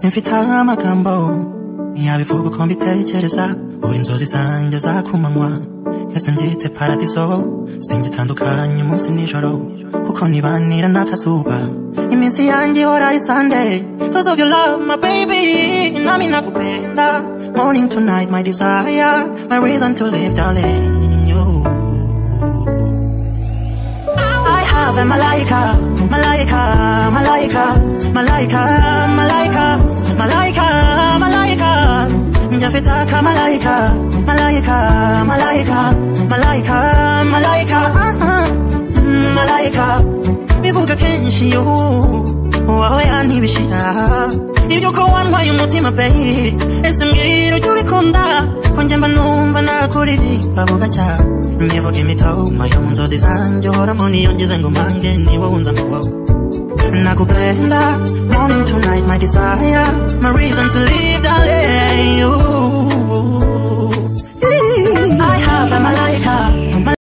simfite amagambo yabivuga uko mbitekereza uri inzozi zanjye za kumanywa ese mbyite paradiso singitandukanye umunsi nijoro kuko nibanira n'akazuba iminsi yanjye ihora ari Sunday cause of your love my baby nami nakupenda morning to night my desire my reason to live darling you I have a malaika malaika malaika malaika malaika malaika malaika njafitaka malaika malaika malaika malaika malaika malaika bivuga kenshi yo waho yantibishira ibyo ko wantwaye umutima bayi ese mbwira ujye ubikunda ko njye mba numva nakuririmba vuga cyane mbivuga imitoma yo mu nzozi zanjye uhoramo niyongeze ngo mpange ni wowe unza mu wowe nakupenda morning to night my desire my reason to live darling you